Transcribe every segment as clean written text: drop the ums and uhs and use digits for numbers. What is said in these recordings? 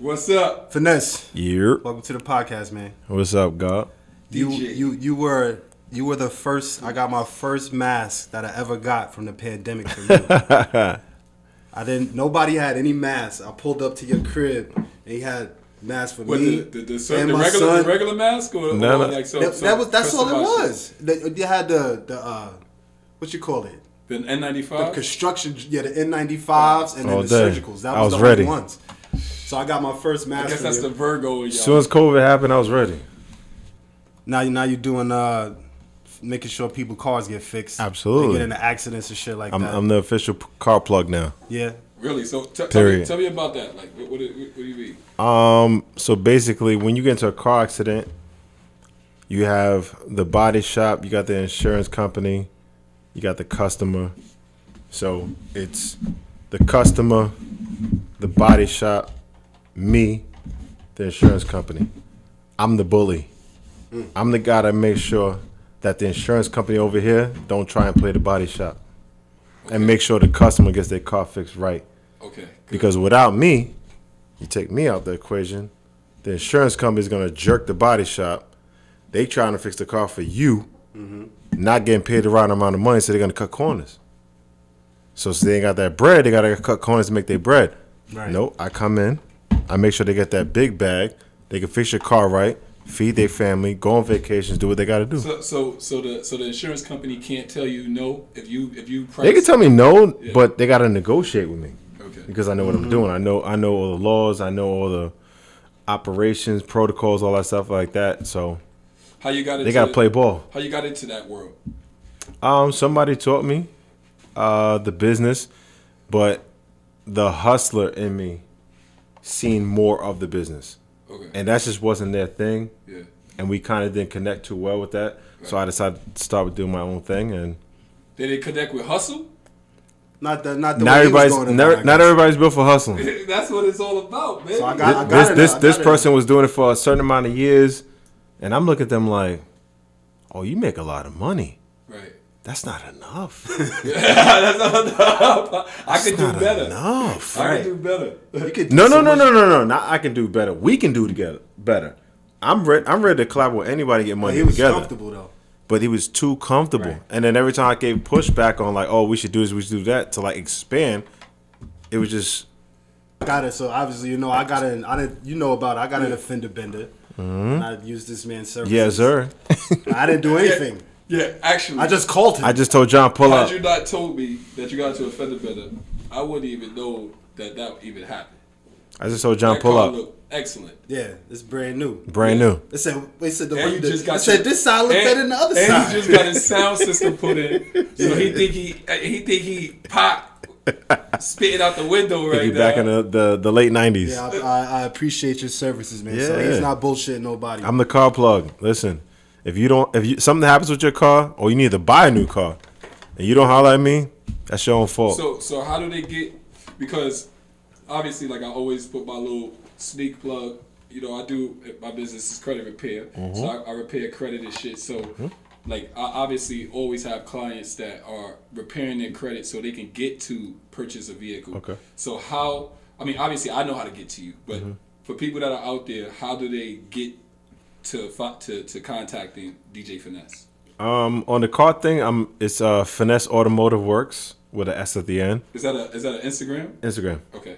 What's up? Finesse. Yeah. Welcome to the podcast, man. What's up, God? You were the first. I got my first mask that I ever got from the pandemic from you. Nobody had any masks. I pulled up to your crib and you had masks for me and my son. The regular mask or like that's all it was. You had the what you call it? The N95? The construction, the N95s and then the surgicals. That was the ready. only ones. So I got my first mask. I guess that's the Virgo. As soon as COVID happened, I was ready. Now you're doing making sure people's cars get fixed. Absolutely. They get into accidents and shit like that. I'm the official car plug now. Yeah. Really? So tell me about that. Like, what do you mean? So basically, when you get into a car accident, you have the body shop, you got the insurance company, you got the customer. So it's the customer, the body shop, me, the insurance company. I'm the bully. I'm the guy that makes sure that the insurance company over here don't try and play the body shop. Okay. And make sure the customer gets their car fixed right. Okay. Good. Because without me, you take me out the equation, the insurance company is going to jerk the body shop. They trying to fix the car for you, not getting paid the right amount of money, so they're going to cut corners. So they ain't got that bread, they got to cut corners to make their bread. Right. No, I come in, I make sure they get that big bag, they can fix your car right, feed their family, go on vacations, do what they got to do. So the insurance company can't tell you no if you price. They can tell me no, but they got to negotiate with me. Okay. Because I know what I'm doing. I know all the laws. I know all the operations, protocols, all that stuff like that. So how you got? They got to play ball. How you got into that world? Somebody taught me the business, but the hustler in me seen more of the business. Okay. And that just wasn't their thing. Yeah. And we kind of didn't connect too well with that. Right. So I decided to start doing my own thing. And did it connect with hustle? Not everybody's built for hustling. That's what it's all about, man. So this person was doing it for a certain amount of years, and I'm looking at them like, oh, you make a lot of money. Right. That's not enough. That's not enough. I can do better. Enough. I can do better. No. Not I can do better. We can do together better. I'm ready to collaborate with anybody and get money together. He was comfortable though. But he was too comfortable. Right. And then every time I gave pushback on like, oh, we should do this, we should do that to like expand, it was just. Got it. So obviously, I got an fender bender. And I used this man's services. Yes, sir. I didn't do anything. Yeah, actually. I just called him. I just told John, pull up. Had you not told me that you got into a fender bender, I wouldn't even know that even happened. I just told John, pull up. Excellent. Yeah, it's brand new. New. They said this side look better than the other side. And he just got his sound system put in, so he think he pop spitting out the window right now. Back in the late 90s. Yeah, I appreciate your services, man. Yeah. So he's not bullshitting nobody. I'm the car plug. Listen, if something happens with your car, or you need to buy a new car, and you don't holler at me, that's your own fault. So how do they get? Because obviously, like I always put my little sneak plug. I do my business is credit repair, so I repair credit and shit. So, like, I obviously always have clients that are repairing their credit so they can get to purchase a vehicle. Okay. So obviously, I know how to get to you, but for people that are out there, how do they get to contacting DJ Finesse? On the car thing, it's Finesse Automotive Works with an S at the end. Is that an Instagram? Instagram. Okay.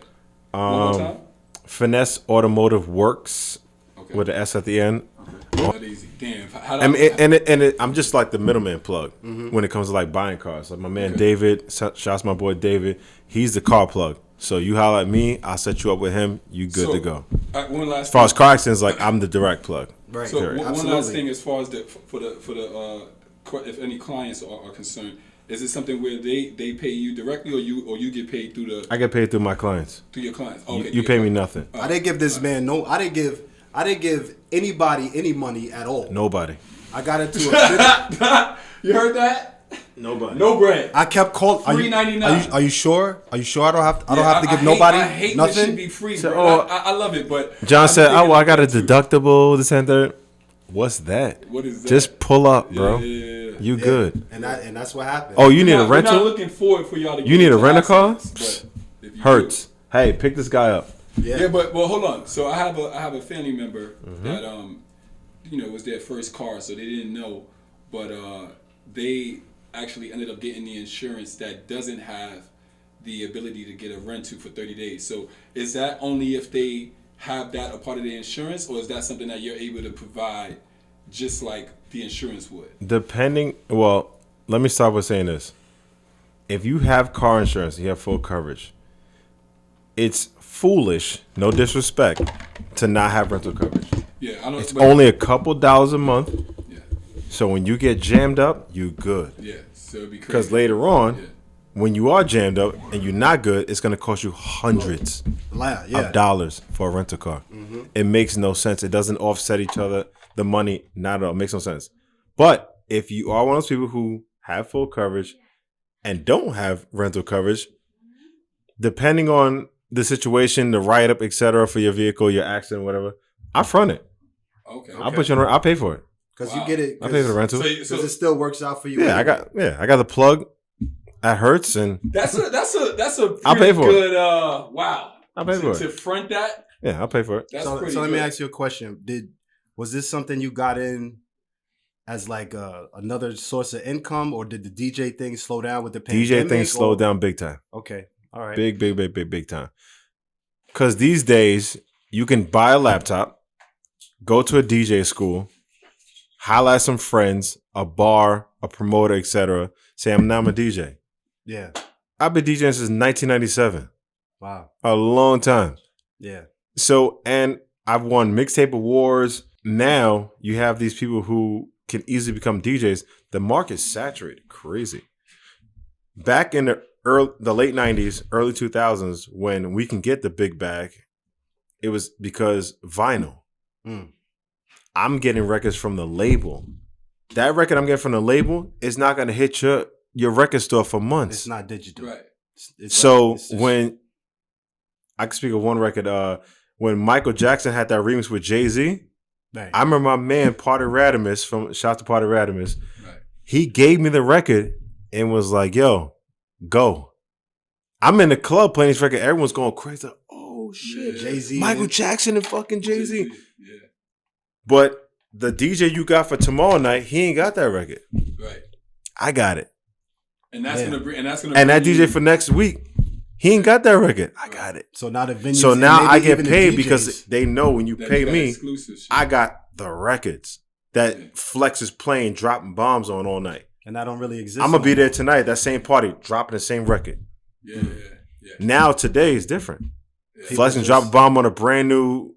One more time. Finesse Automotive Works with an S at the end. Okay. Not easy. Damn. I'm just like the middleman plug when it comes to like buying cars. Like my man David, shouts my boy David. He's the car plug. So you holler at me, I'll set you up with him. You good to go. One last. As far as car accidents, like I'm the direct plug. Right. So one last thing, as far as for the if any clients are concerned. Is it something where they pay you directly, or you get paid through the? I get paid through my clients. Through your clients. Okay. You pay me nothing. I didn't give this man I didn't give anybody any money at all. Nobody. I got into a. You heard that? Nobody. No bread. I kept calling. $3.99. Are you sure? Are you sure I don't have to give nobody I hate nothing? This should be free, bro. I love it, but John said, I got a deductible. This and that. What's that? What is that? Just pull up, bro. Yeah. You good. And that's what happened. Oh, you need a rental? We're not looking forward for y'all to You need a rental car? Hurts. Hey, pick this guy up. Yeah, but hold on. So I have a family member that was their first car, so they didn't know, but they actually ended up getting the insurance that doesn't have the ability to get a rental for 30 days. So is that only if they have that a part of the insurance, or is that something that you're able to provide just like the insurance would? Well, let me start with saying this. If you have car insurance, you have full coverage, it's foolish, no disrespect, to not have rental coverage. Yeah, I know. It's only a couple dollars a month. Yeah. So when you get jammed up, you good. Yeah, so it'd be crazy. Because later on, when you are jammed up and you're not good, it's going to cost you hundreds of dollars for a rental car. Mm-hmm. It makes no sense. It doesn't offset each other. The money, not at all. It makes no sense. But if you are one of those people who have full coverage and don't have rental coverage, depending on the situation, the write-up, etc., for your vehicle, your accident, whatever, I front it. Okay. I'll put you on. I'll pay for it. Because you get it. I pay for the rental. So it still works out for you. Yeah, anyway. I got the plug at Hertz, and that's a I'll pay for good, it. Wow. I'll pay for it. To front that. Yeah, I'll pay for it. So let me ask you a question. Was this something you got in as like another source of income, or did the DJ thing slow down with the pandemic? DJ thing slowed down big time. Okay, all right. Big time. Because these days you can buy a laptop, go to a DJ school, holla at some friends, a bar, a promoter, etc. Say I'm a DJ. Yeah. I've been DJing since 1997. Wow. A long time. Yeah. So, and I've won mixtape awards. Now you have these people who can easily become DJs. The market's saturated. Crazy. Back in the late 90s, early 2000s, when we can get the big bag, it was because vinyl. I'm getting records from the label. That record I'm getting from the label is not going to hit your record store for months. It's not digital. Right. When I can speak of one record, when Michael Jackson had that remix with Jay-Z, right. I remember my man Party Radimus shout to Party Radimus. Right. He gave me the record and was like, "Yo, go." I'm in the club playing this record. Everyone's going crazy. Like, oh shit, Yeah. Jay-Z, Michael Jackson and fucking Jay-Z. Yeah. But the DJ you got for tomorrow night, he ain't got that record. Right. I got it. And that's gonna bring. And that DJ for next week, he ain't got that record. I got it. So now the venues. So now I get paid the because they know when you pay me, exclusive shit. I got the records that Flex is playing, dropping bombs on all night. And I don't really exist. I'm gonna be there tonight. That same party, dropping the same record. Yeah. Now today is different. Yeah. Flex and drop a bomb on a brand new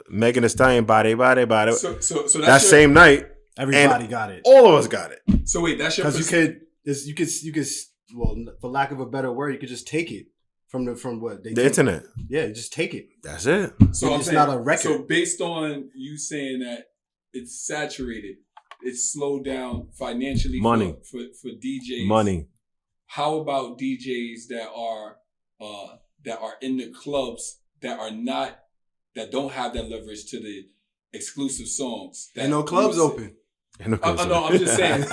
Megan Thee Stallion body. So that same night, everybody got it. All of us got it. So wait, that's your because you could well, for lack of a better word, you could just take it from what they the internet. Yeah, you just take it. That's it. So it's not a record. So based on you saying that it's saturated, it's slowed down financially. Money for DJs. Money. How about DJs that are in the clubs that don't have that leverage to the exclusive songs? Ain't no clubs open. No, I'm just saying.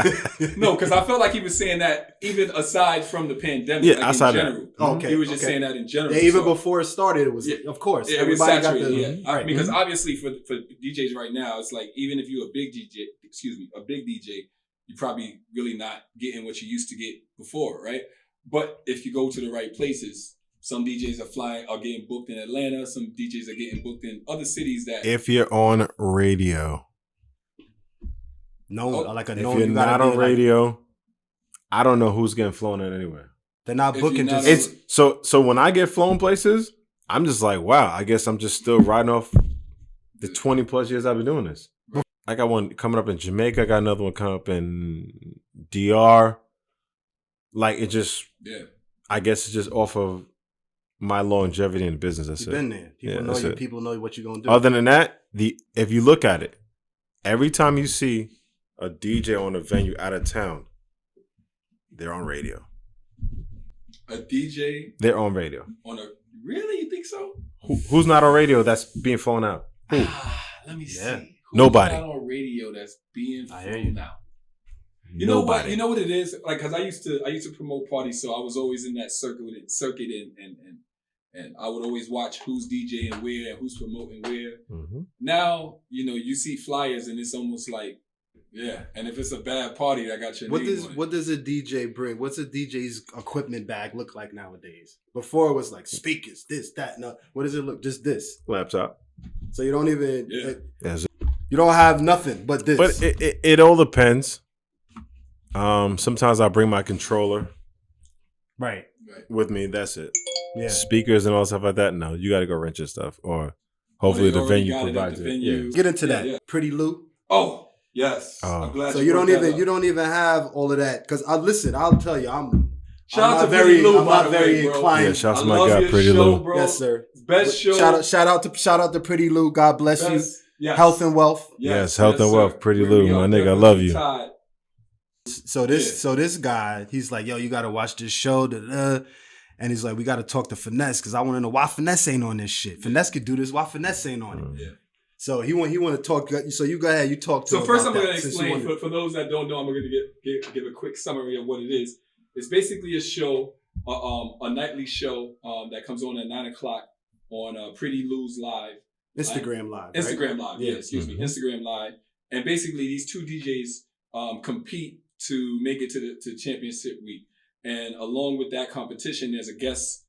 No, because I felt like he was saying that even aside from the pandemic, yeah, like outside in general. Oh, okay, He was just saying that in general. Yeah, even before it started, it was of course. Yeah, it was everybody saturated. got the Right. Because obviously for DJs right now, it's like even if you're a big DJ, you're probably really not getting what you used to get before, right? But if you go to the right places, some DJs are getting booked in Atlanta. Some DJs are getting booked in other cities that. If you're on radio. No, like a if no. You're not on radio, I don't know who's getting flown in anywhere. They're not booking. It's so when I get flown places, I'm just like, wow. I guess I'm just still riding off the 20 plus years I've been doing this. I got one coming up in Jamaica. I got another one coming up in DR. Like it just, I guess it's just off of my longevity in the business. That's You've it. been there. People know you. People know what you're gonna do. Other than that, if you look at it, every time you see a DJ on a venue out of town, they're on radio. A DJ? They're on radio. Really? You think so? Who's not on radio that's being flown out? Who? Let me see. Nobody. Who's not on radio that's being I hear you now. You know what? You know what it is? Like, because I used to promote parties, so I was always in that circuit and And I would always watch who's DJing where and who's promoting where. Mm-hmm. Now, you see flyers and it's almost like, yeah. And if it's a bad party, that got your name on it. What does a DJ bring? What's a DJ's equipment bag look like nowadays? Before it was like speakers, this, that, no. What does it look? Just this. Laptop. So you don't even, Yeah. you don't have nothing but this. But it all depends. Sometimes I bring my controller right. with me. That's it. Yeah. Speakers and all stuff like that. No, you got to go rent your stuff, or hopefully the venue provides it. Yeah. Get into that. Yeah. Pretty Lou. Oh yes. I'm glad. So you don't even have all of that because I'll tell you, I'm not very inclined. Yeah, shout out to my guy, Pretty Lou. Bro. Yes, sir. Best show. Shout out to Pretty Lou. God bless you. Yes. Health and wealth. Yes, health and wealth. Pretty Lou, my nigga, I love you. So this guy, he's like, yo, you got to watch this show. And he's like, we got to talk to Finesse because I want to know why Finesse ain't on this shit. Finesse could do this. Why Finesse ain't on it? Yeah. So he want to talk. So you go ahead. You talk to him. So first, I'm about going to that, explain for those that don't know. I'm going to give a quick summary of what it is. It's basically a show, a nightly show that comes on at 9:00 on Pretty Lou's Live. Instagram Live. Instagram Live. Yeah, excuse Mm-hmm. me. Instagram Live. And basically, these two DJs compete to make it to championship week. And along with that competition, there's a guest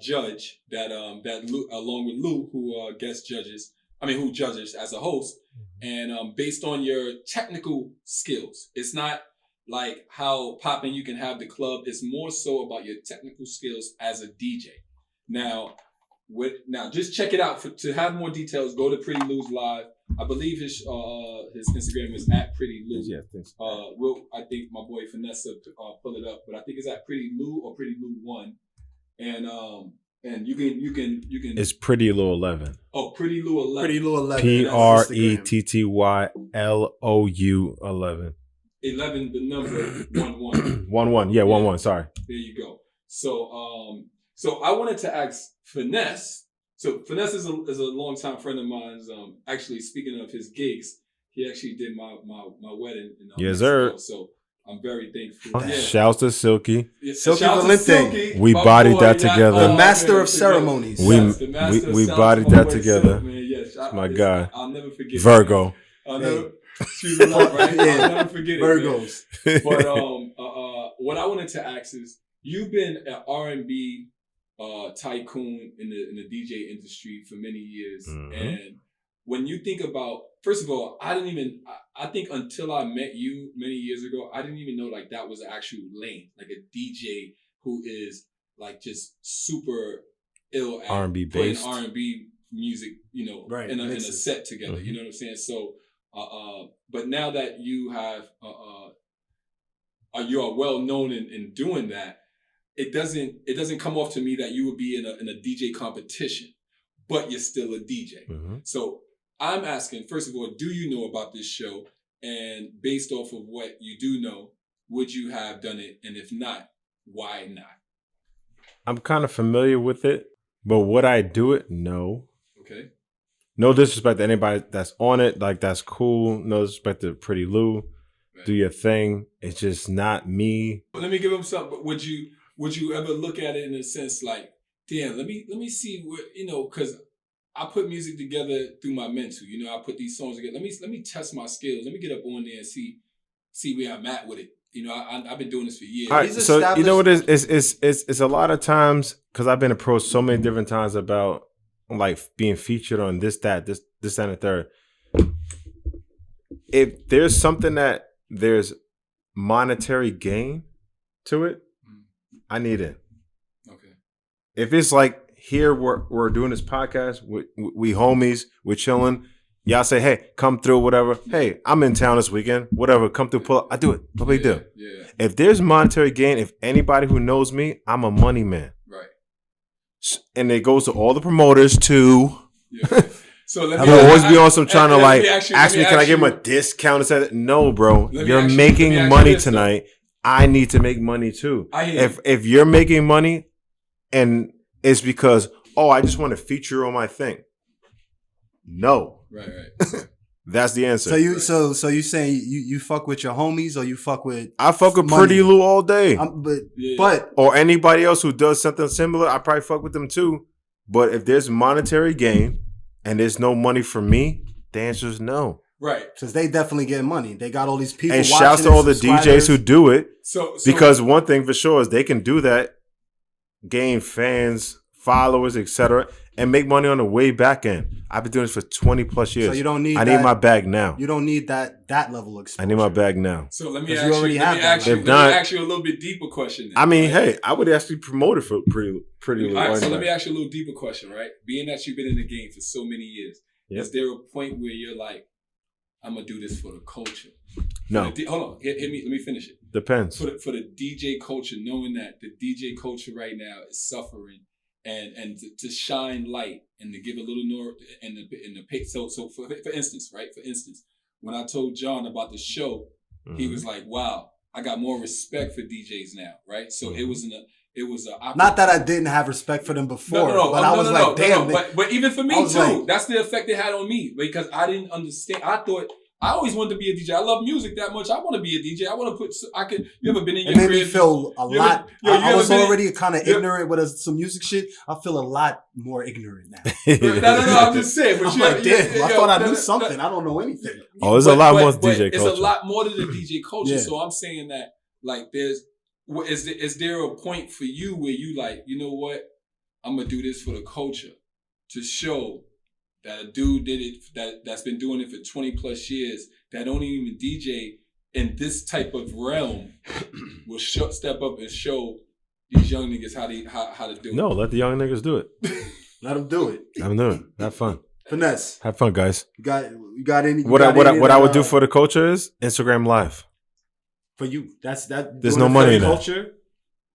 judge that along with Lou, who who judges as a host. And based on your technical skills, it's not like how popping you can have the club. It's more so about your technical skills as a DJ. Now just check it out. To have more details, go to Pretty Lou's Live. I believe his Instagram is at Pretty Lou. Yeah, I think my boy Finesse pull it up, but I think it's at Pretty Lou or Pretty Lou 1. And you can. It's Pretty Lou 11. Oh, Pretty Lou 11. Pretty Lou 11. PRETTYLOU 11. 11, the number 11. 11. Yeah, 11. Sorry. There you go. So I wanted to ask Finesse. So Finesse is a longtime friend of mine. Actually, speaking of his gigs, he actually did my wedding. Yes, sir. So I'm very thankful. Yeah. Shouts to Silky. Yeah, Silky shout out to Valente. Silky, We my bodied boy, that together. The master of ceremonies. We We bodied that together. My guy. I'll never forget. Virgo. I'll never. She's alive, right? Yeah. I'll never forget it. Virgos. Man. But what I wanted to ask is, you've been an R&B tycoon in the DJ industry for many years, and when you think about, first of all, I think until I met you many years ago, I didn't even know like that was an actual lane, like a DJ who is like just super ill at R&B playing based R&B music, right, in a set together. You know what I'm saying? So, but now that you have, you are well known in doing that, it doesn't come off to me that you would be in a DJ competition, but you're still a DJ. So I'm asking, first of all, do you know about this show? And based off of what you do know, would you have done it? And if not, why not? I'm kind of familiar with it, but would I do it? No. Okay. No disrespect to anybody that's on it. Like, that's cool. No disrespect to Pretty Lou. Right. Do your thing. It's just not me. Let me give him something. Would you ever look at it in a sense like, damn, let me see what, because I put music together through my mental. I put these songs together. Let me test my skills. Let me get up on there and see where I'm at with it. I've been doing this for years. All right, so you know what it is? It's a lot of times, because I've been approached so many different times about like being featured on this, that, and the third. If there's something that there's monetary gain to it, I need it. Okay. If it's like, here we're doing this podcast, we homies, we're chilling. Y'all say, hey, come through, whatever. Hey, I'm in town this weekend, whatever. Come through, pull up. I do it. No big deal. Yeah. If there's monetary gain, if anybody who knows me, I'm a money man. Right. And it goes to all the promoters too. Yeah. So let me You'll always be on some trying to like ask me, can I give him a discount? No, bro. You're making money tonight. I need to make money too. If you're making money and it's because, I just want to feature on my thing. No. Right. That's the answer. So you saying you fuck with your homies or you fuck with? I fuck with money. Pretty Lou all day. But or anybody else who does something similar, I probably fuck with them too. But if there's monetary gain and there's no money for me, the answer is no. Right. Because they definitely get money. They got all these people And watching. shouts to all the DJs who do it. Because one thing for sure is they can do that, gain fans, followers, etc., and make money on the way back end. I've been doing this for 20 plus years. So you don't need I need my bag now. You don't need that level of exposure. I need my bag now. So let me ask you a little bit deeper question. Then, I mean, hey, I would actually promote it for pretty. All right, so let me ask you a little deeper question, right? Being that you've been in the game for so many years, is there a point where you're like, I'm gonna do this for the culture? No. Hold on, hit me. Let me finish it. Depends. For the DJ culture, knowing that the DJ culture right now is suffering, and to shine light and to give a little more in the pay. So for instance, right? For instance, when I told John about the show, he was like, "Wow, I got more respect for DJs now." Right? So it was not that I didn't have respect for them before, but I was like, damn. But even for me too, like, that's the effect it had on me because I didn't understand. I thought. I always wanted to be a DJ. I love music that much. I want to be a DJ. I want to put. You ever been in your crib? It made me feel a lot. I was already kind of ignorant with some music shit. I feel a lot more ignorant now. No. I'm just saying. But I thought I knew something. I don't know anything. Oh, there's a lot more DJ culture. It's a lot more to the DJ culture. So I'm saying that, like, is there a point for you where you like, you know what? I'm gonna do this for the culture to show that a dude did it that's been doing it for 20 plus years that don't even DJ in this type of realm will step up and show these young niggas how to do it. No, let the young niggas do it. Let them do it. Let them do it. Have fun. Finesse. Have fun, guys. You got any? What I would do for the culture is Instagram Live. For you, that's that. There's no money in culture,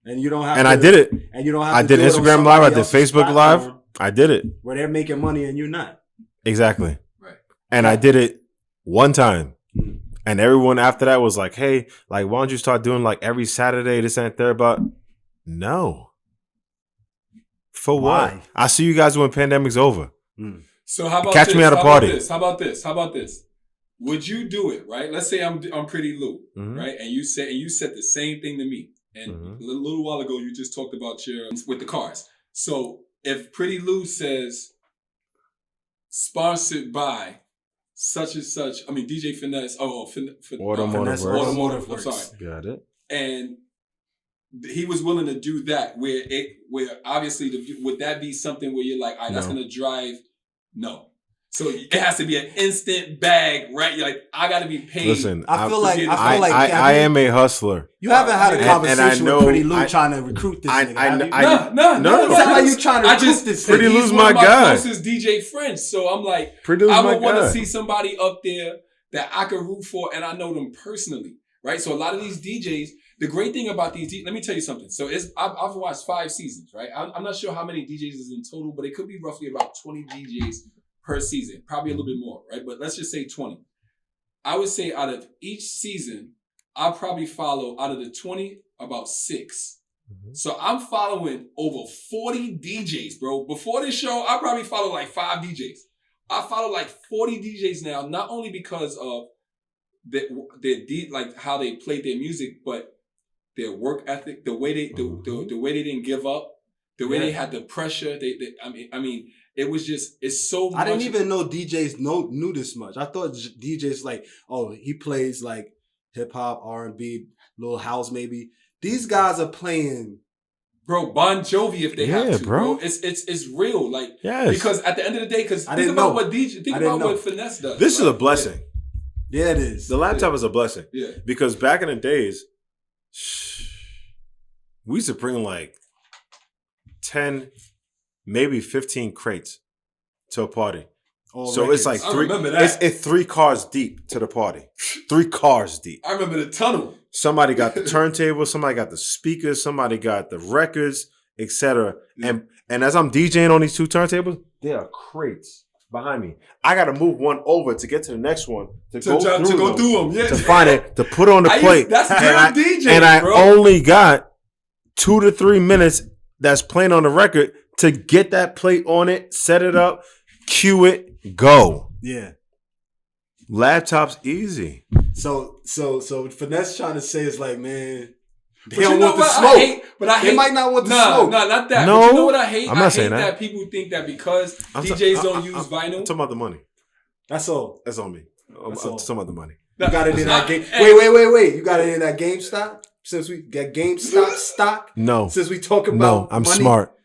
and you don't have. And I did it. And you don't have. I did Instagram Live. I did Facebook Live. I did it. Where they're making money and you're not. Exactly. Right. And I did it one time. And everyone after that was like, hey, like, why don't you start doing like every Saturday, this and third? But no. For what? Why? I'll see you guys when pandemic's over. So how about Catch me at a party. How about this? Would you do it, right? Let's say I'm Pretty Lou, right? And you said the same thing to me. And a little while ago, you just talked about with the cars. So if Pretty Lou says, sponsored by such and such, I mean, DJ Finesse, Automotive Works. I'm sorry. Got it. And he was willing to do that where obviously, would that be something where you're like, all right, that's going to drive? No. So it has to be an instant bag, right? You're like, I got to be paid. Listen, I feel like I am a hustler. You haven't had a conversation with Pretty Lou trying to recruit this nigga. No. It's not like you trying to recruit this nigga. Pretty Lou's my guy. He's one of my closest DJ friends. So I'm like, I would want to see somebody up there that I could root for, and I know them personally, right? So a lot of these DJs, the great thing about these DJs, let me tell you something. So I've watched 5 seasons, right? I'm not sure how many DJs is in total, but it could be roughly about 20 DJs per season, probably a little bit more, right? But let's just say 20. I would say out of each season, I'll probably follow out of the 20, about 6. So I'm following over 40 DJs, bro. Before this show, I probably follow like 5 DJs. I follow like 40 DJs now, not only because of like how they played their music, but their work ethic, the way they didn't give up, the way they had the pressure. I mean, it was just, it's so much. I didn't even know DJs knew this much. I thought DJs like, oh, he plays like hip hop, R&B, little house maybe. These guys are playing, bro, Bon Jovi if they have to, bro. It's real, like, because at the end of the day, because think about what Finesse does. This is a blessing. Yeah, it is. The laptop is a blessing. Yeah, because back in the days, we used to bring like 10, maybe 15 crates to a party. So it's like 3. It's 3 cars deep to the party. 3 cars deep. I remember the tunnel. Somebody got the turntable. Somebody got the speakers. Somebody got the records, etc. Yeah. And as I'm DJing on these 2 turntables, there are crates behind me. I got to move one over to get to the next one to go through them. Yeah. To find it, to put on the plate. That's DJ, and I only got 2 to 3 minutes that's playing on the record to get that plate on it, set it up, cue it, go. Yeah. Laptop's easy. So Finesse trying to say is like, man, They don't want the smoke. They might not want the smoke. Nah, not that. No, but you know what I hate? I'm not saying that people think that because DJs don't use vinyl. I'm talking about the money. That's all. That's on me. I'm talking about the money. You got it in that game. Wait. You got it in that GameStop? Since we got GameStop stock? No. Since we talk about No, I'm money? smart.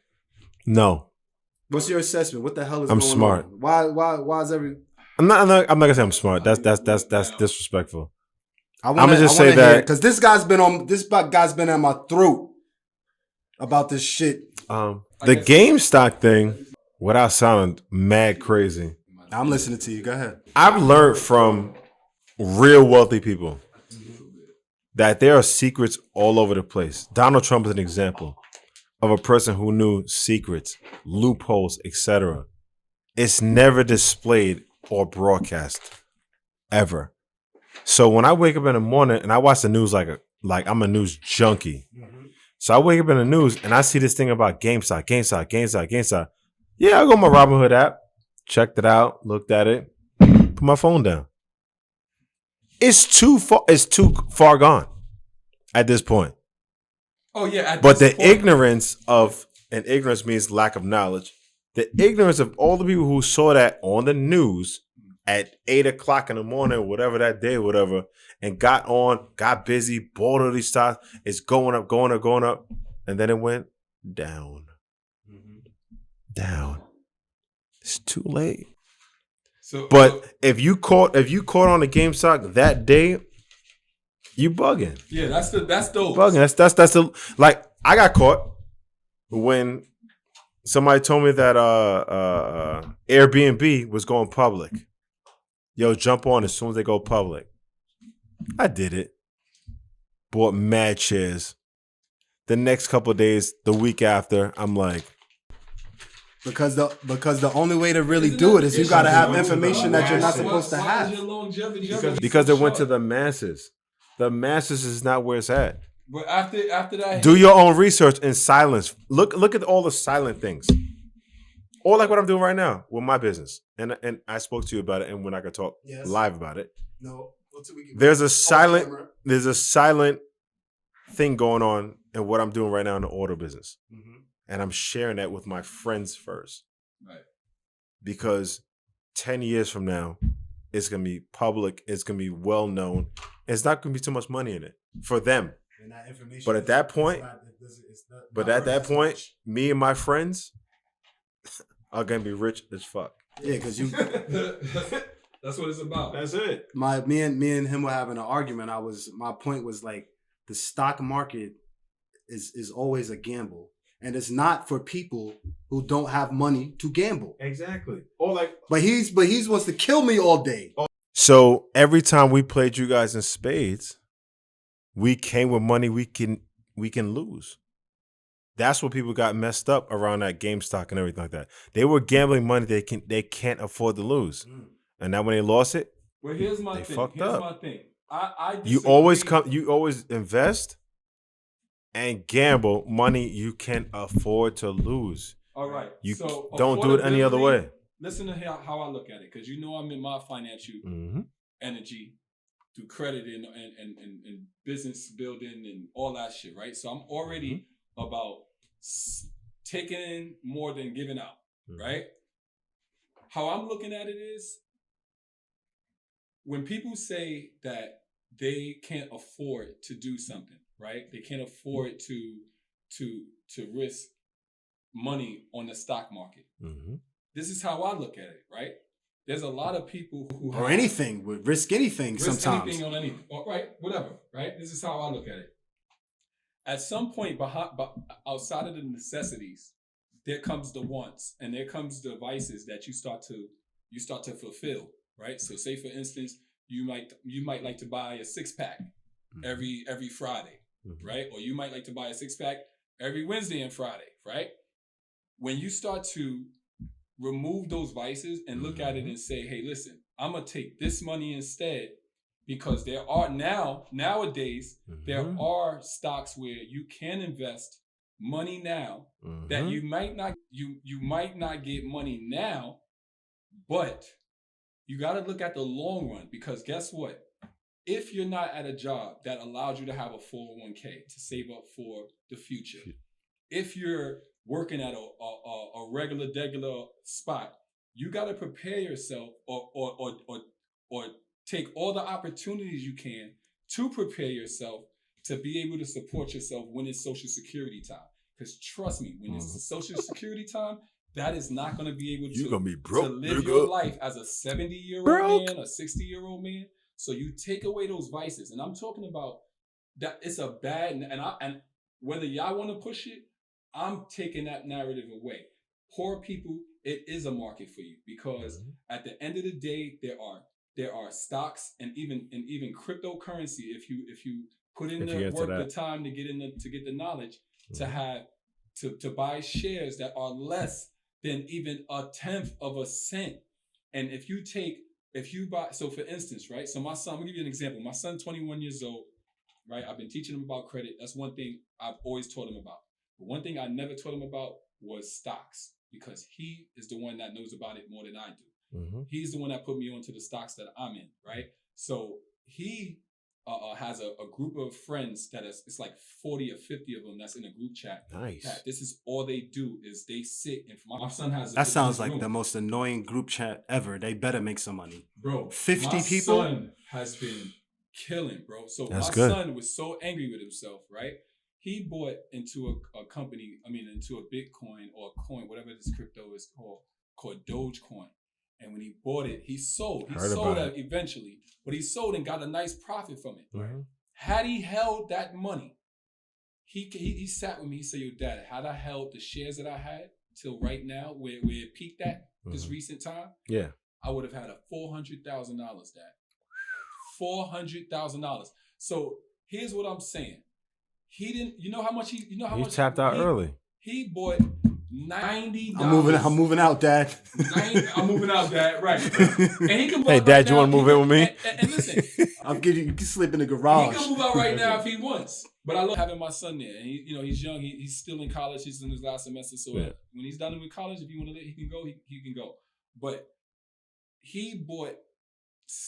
No. What's your assessment? What the hell is I'm going smart. on? Why is every... I'm not gonna say I'm smart. That's disrespectful. I'm gonna just say that because this guy's been at my throat about this shit. The GameStop thing, without sounding mad crazy, I'm listening to you. Go ahead. I've learned from real wealthy people that there are secrets all over the place. Donald Trump is an example of a person who knew secrets, loopholes, etc. It's never displayed or broadcast ever. So when I wake up in the morning and I watch the news like I'm a news junkie. Mm-hmm. So I wake up in the news and I see this thing about GameStop. Yeah, I go on my Robinhood app, checked it out, looked at it, put my phone down. It's too far gone at this point. Oh yeah, but the ignorance means lack of knowledge. The ignorance of all the people who saw that on the news at 8 o'clock in the morning, whatever that day, whatever, and got busy, bought all these stocks. It's going up, and then it went down. Down. It's too late. But if you caught on the GameStop that day, you bugging. Yeah, that's those. Bugging. That's the like. I got caught when somebody told me that Airbnb was going public. Yo, jump on as soon as they go public. I did it. Bought mad shares. The next couple of days, the week after, I'm like, because the only way to really do it is you got to have information that you're not supposed to have. Because it went to the masses. The masses is not where it's at. But after that, do your own research in silence. Look at all the silent things. Or like what I'm doing right now with my business. And I spoke to you about it, and when I could talk live about it. No, there's a silent thing going on in what I'm doing right now in the auto business. Mm-hmm. And I'm sharing that with my friends first. Right. Because 10 years from now, it's going to be public. It's going to be well known. It's not going to be too much money in it for them. And that information but at that point, me and my friends are going to be rich as fuck. Yeah, because you... That's what it's about. That's it. Me and him were having an argument. My point was like, the stock market is always a gamble. And it's not for people who don't have money to gamble. Exactly. But he wants to kill me all day. So every time we played you guys in spades, we came with money we can lose. That's what people got messed up around that GameStop and everything like that. They were gambling money they can't afford to lose. And now when they lost it, well, here's my thing. I you always invest and gamble money you can afford to lose. All right. You don't do it any other way. Listen to how I look at it, because you know I'm in my financial energy through credit and business building and all that shit, right? So I'm already about taking in more than giving out, right? How I'm looking at it is, when people say that they can't afford to do something, right? They can't afford to risk money on the stock market. This is how I look at it, right? There's a lot of people who would risk anything sometimes. Anything on anything, right? Whatever, right? This is how I look at it. At some point, outside of the necessities, there comes the wants, and there comes the vices that you start to fulfill, right? So, say for instance, you might like to buy a 6-pack every Friday, right? Or you might like to buy a 6-pack every Wednesday and Friday, right? When you start to remove those vices and look at it and say, hey, listen, I'm going to take this money instead, because there are nowadays, there are stocks where you can invest money now that you might not get money now, but you got to look at the long run, because guess what? if you're not at a job that allows you to have a 401k to save up for the future, if you're working at a regular spot, you got to prepare yourself or take all the opportunities you can to prepare yourself to be able to support yourself when it's Social Security time. Because trust me, when it's Social Security time, that is not going to be able You're gonna be broke, to live your life as a 70-year-old man, a 60-year-old man. So you take away those vices. And I'm talking about that it's a bad, and whether y'all want to push it, I'm taking that narrative away. Poor people, it is a market for you, because at the end of the day, there are stocks and even cryptocurrency. If you put in the work, the time to get the knowledge, to have to buy shares that are less than even a tenth of a cent. And if you buy, so for instance, right? So my son, I'm gonna give you an example. My son's 21 years old, right? I've been teaching him about credit. That's one thing I've always taught him about. But one thing I never taught him about was stocks, because he is the one that knows about it more than I do. He's the one that put me onto the stocks that I'm in, right? So he has a group of friends it's like 40 or 50 of them that's in a group chat. Nice. This is all they do is they sit, and my son has that sounds like the most annoying group chat ever. They better make some money, bro. 50 people. My son has been killing, bro. So that's my good. son was so angry with himself, right? He bought into a company, into a Bitcoin or a coin, whatever this crypto is called Dogecoin. And when he bought it, he sold. He sold that eventually, but he sold and got a nice profit from it. Right? Had he held that money, he sat with me. He said, "Yo, Dad, had I held the shares that I had till right now, where it peaked at this recent time, I would have had a $400,000, Dad. $400,000. So here's what I'm saying. He didn't. You know how much he tapped out early. He bought $90. I'm moving out, Dad. I'm moving out, Dad. Right. And he can. Hey, Dad, you want to move in with me? And listen, you can sleep in the garage. He can move out right now if he wants. But I love having my son there. And he's young. He's still in college. He's in his last semester. So when he's done with college, if you want to let, he can go. He can go. But he bought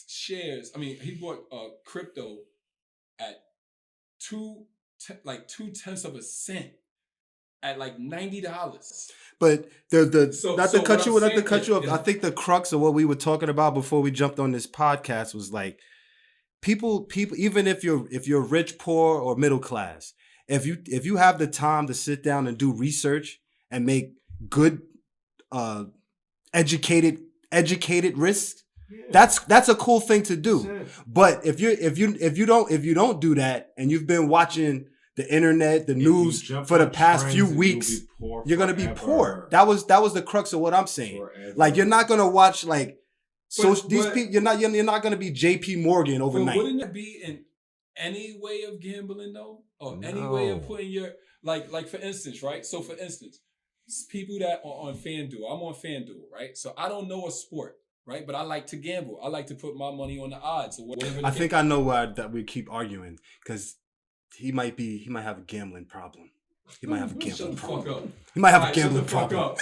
shares. He bought crypto at 0.2 of a cent. At like $90, but not to cut you off. I think the crux of what we were talking about before we jumped on this podcast was like people. Even if you're rich, poor, or middle class, if you have the time to sit down and do research and make good, educated risks, that's a cool thing to do. But if you don't do that, and you've been watching the internet, the news for the past few weeks, you're gonna be poor. That was the crux of what I'm saying. Forever. Like, you're not gonna watch these people. You're not gonna be JP Morgan overnight. Wouldn't it be in any way of gambling though, or any way of putting your like for instance, right? So for instance, people that are on FanDuel, I'm on FanDuel, right? So I don't know a sport, right? But I like to gamble. I like to put my money on the odds or whatever. I think I know why that we keep arguing, because he might have a gambling problem. He might have a gambling problem. He might have a gambling problem.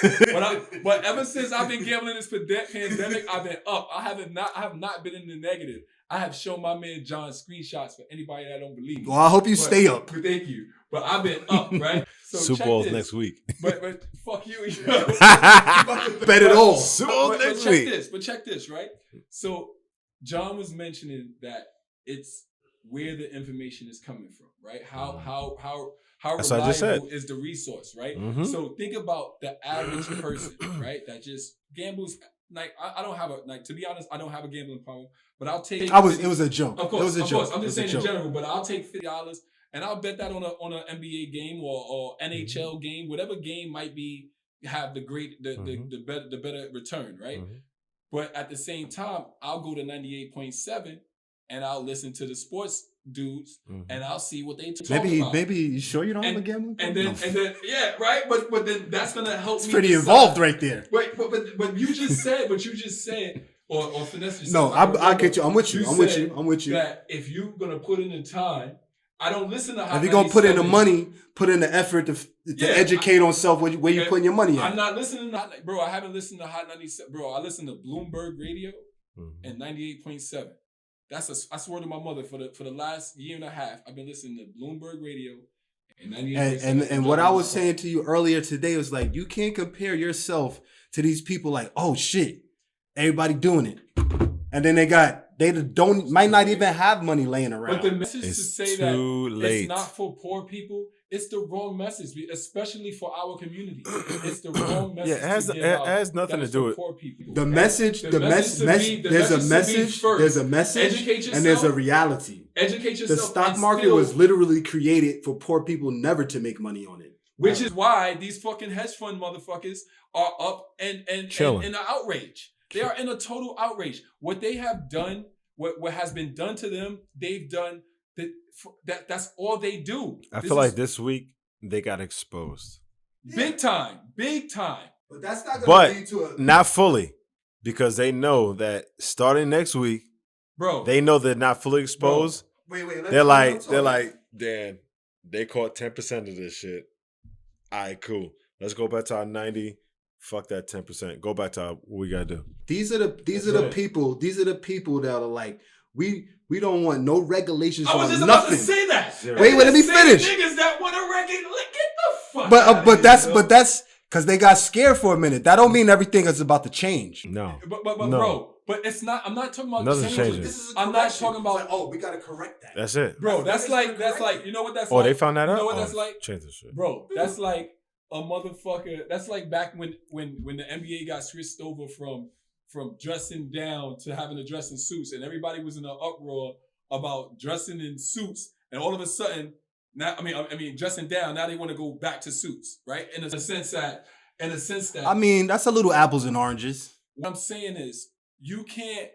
But ever since I've been gambling this pandemic, I've been up. I have not been in the negative. I have shown my man John screenshots for anybody that don't believe me. Well, I hope you stay up. Thank you. But I've been up, right? So Super Bowl's next week. But fuck you. Bet it all. Super Bowl's next week. But check this, right? So John was mentioning that it's where the information is coming from, right? How reliable is the resource, right? So think about the average person, right? That just gambles. Like, I don't have to be honest, I don't have a gambling problem, but I'll take. It was a joke. Of course, it was a joke. I'm just saying in general, but I'll take $50 and I'll bet that on an NBA game or NHL game, whatever game might have the better return, right? But at the same time, I'll go to 98.7 and I'll listen to the sports dudes and I'll see what they talk about. Maybe you sure you don't have a gambling problem? And then yeah, right. But then that's gonna help. It's me pretty involved right there. Wait, but you just said or Finesse. No, I get you. I'm with you. I'm with you. That if you're gonna put in the time, I don't listen to. If you're gonna put in the money, put in the effort to educate on self where you putting your money at. I'm not listening to bro. I haven't listened to Hot 97. Bro, I listen to Bloomberg Radio and 98.7. I swear to my mother, for the last year and a half, I've been listening to Bloomberg Radio. And what I was saying to you earlier today was like, you can't compare yourself to these people like, oh shit, everybody doing it. And then might not even have money laying around. But the message to say that late. it's not for poor people, it's the wrong message, especially for our community. It's the wrong message. Yeah, it has nothing to do with poor people. The message, there's a message, and there's a reality. Educate yourself. The stock market was literally created for poor people never to make money on it. Which is why these fucking hedge fund motherfuckers are up and in an outrage. They are in a total outrage. What they have done, what has been done to them, they've done that's all they do. I feel like this week they got exposed. Big time. But that's not going to lead to not fully, because they know that starting next week, bro, they know they're not fully exposed. Wait. They're like, Dan, they caught 10% of this shit. All right, cool. Let's go back to our 90. Fuck that 10%. Go back to what we gotta do. These are the people that are like, we don't want no regulations on nothing. I was just about to say that. Wait, let me finish. Niggas that want to regulate, get the fuck. But that's because they got scared for a minute. That don't mean everything is about to change. No. But no. Bro, but it's not. I'm not talking about Nothing's changing. I'm not talking about. Like, oh, we gotta correct that. That's it, bro. That's like. You know what that's like? Oh, they found that out. You know what that's like? Change the shit, bro. That's like a motherfucker. That's like back when the NBA got switched over from dressing down to having to dress in suits, and everybody was in an uproar about dressing in suits, and all of a sudden, now I mean dressing down. Now they want to go back to suits, right? In a sense that. I mean, that's a little apples and oranges. What I'm saying is, you can't.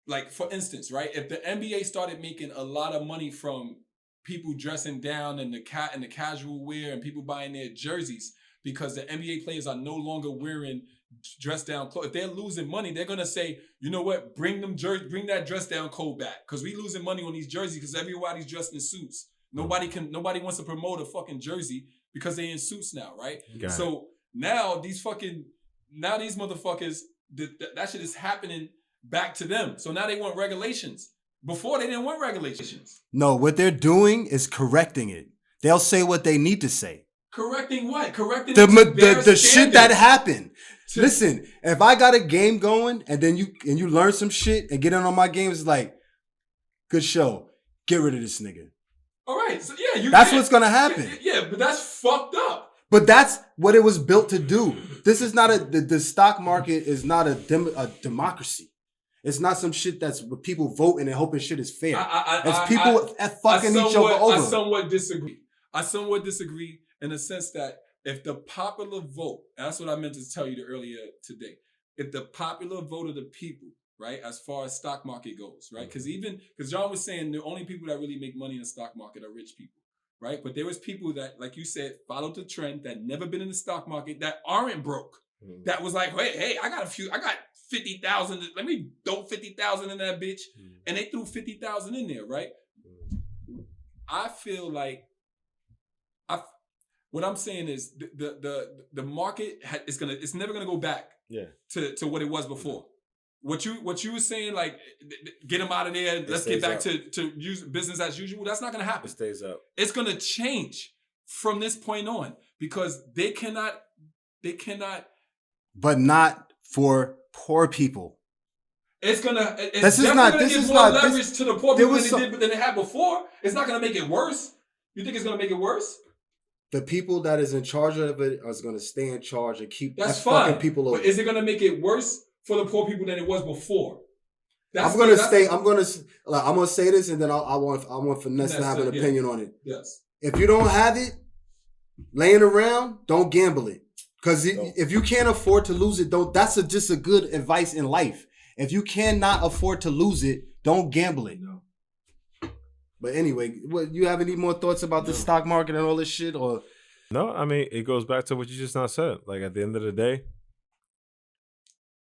Like, for instance, right? If the NBA started making a lot of money from people dressing down in the casual wear and people buying their jerseys because the NBA players are no longer wearing dress down clothes. If they're losing money, they're gonna say, you know what, bring that dress down code back because we losing money on these jerseys because everybody's dressed in suits. Nobody wants to promote a fucking jersey because they're in suits now, right? So now these motherfuckers, that shit is happening back to them. So now they want regulations. Before they didn't want regulations. No, what they're doing is correcting it. They'll say what they need to say. Correcting what? Correcting the shit that happened. Listen, if I got a game going and then you learn some shit and get in on my games, it's like, good show. Get rid of this nigga. All right, so yeah, that's what's gonna happen. Yeah, but that's fucked up. But that's what it was built to do. This is not the stock market is not a democracy. It's not some shit that's with people voting and hoping shit is fair. It's people fucking each other over. I somewhat disagree in the sense that if the popular vote, and that's what I meant to tell you earlier today, if the popular vote of the people, right, as far as stock market goes, right, because John was saying the only people that really make money in the stock market are rich people, right? But there was people that, like you said, followed the trend, that never been in the stock market, that aren't broke. That was like, hey, I got 50,000. Let me throw 50,000 in that bitch, and they threw 50,000 in there, right? I feel like what I'm saying is the market it's never gonna go back to what it was before. What you were saying, like, get them out of there, let's get back to use business as usual. That's not gonna happen. It stays up. It's gonna change from this point on because they cannot. But not for poor people. It's gonna give more leverage to the poor people than they had before. It's not gonna make it worse. You think it's gonna make it worse? The people that is in charge of it are gonna stay in charge and keep that's fucking fine. people over. But is it gonna make it worse for the poor people than it was before? I'm gonna say this, and then I want Finesse to have an opinion on it. Yes. If you don't have it laying around, don't gamble it. Because if you can't afford to lose it, that's just a good advice in life. If you cannot afford to lose it, don't gamble it. No. But anyway, you have any more thoughts about the stock market and all this shit? Or no, I mean, it goes back to what you just now said. Like, at the end of the day,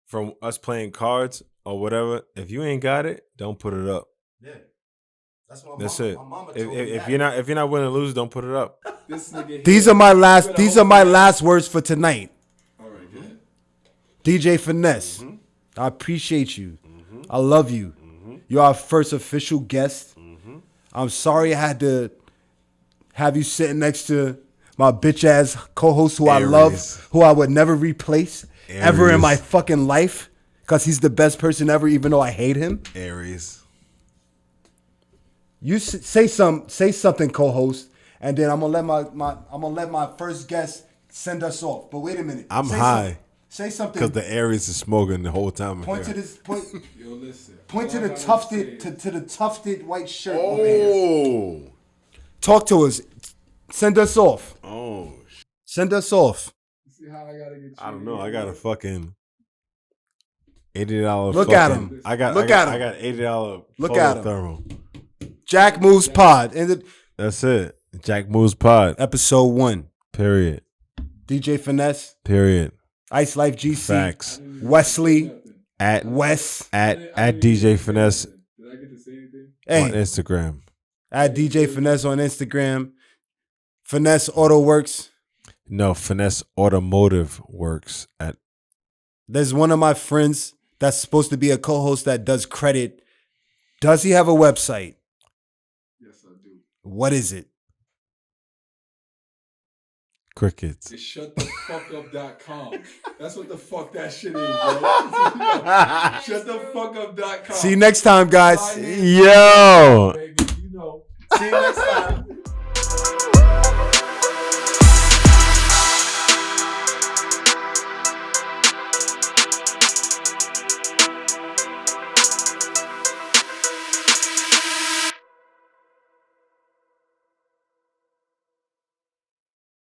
from us playing cards or whatever, if you ain't got it, don't put it up. Yeah. That's what my mama told me. If you're not willing to lose, don't put it up. These are my last words for tonight. All right, good. DJ Finesse, I appreciate you. I love you. You're our first official guest. I'm sorry I had to have you sitting next to my bitch ass co-host who I love, who I would never replace ever in my fucking life, because he's the best person ever, even though I hate him. Aries. You say something, co-host, and then I'm gonna let my first guest send us off. But wait a minute, I'm high. Say something. Because the Aries is smoking the whole time. Point to this point. Yo, listen. Point to the tufted to the tufted white shirt over here. Oh. Talk to us. Send us off. Oh. Send us off. See how I gotta get you. I don't know. I got a fucking $80. Look at him. I got $80. Look at him. Thermal. Jack Moves Pod. And That's it. Jack Moves Pod. episode 1. Period. DJ Finesse. Period. Ice Life GC. Facts. Wesley. At Wes. DJ Finesse Did I get to say anything? on Hey. Instagram. At DJ Finesse on Instagram. Finesse Auto Works. No, Finesse Automotive Works at. There's one of my friends that's supposed to be a co-host that does credit. Does he have a website? Yes, I do. What is it? Crickets. It's shutthefuckup.com. That's what the fuck that shit is, bro. Shutthefuckup.com. See you next time, guys. Yo. Baby, you know. See you next time.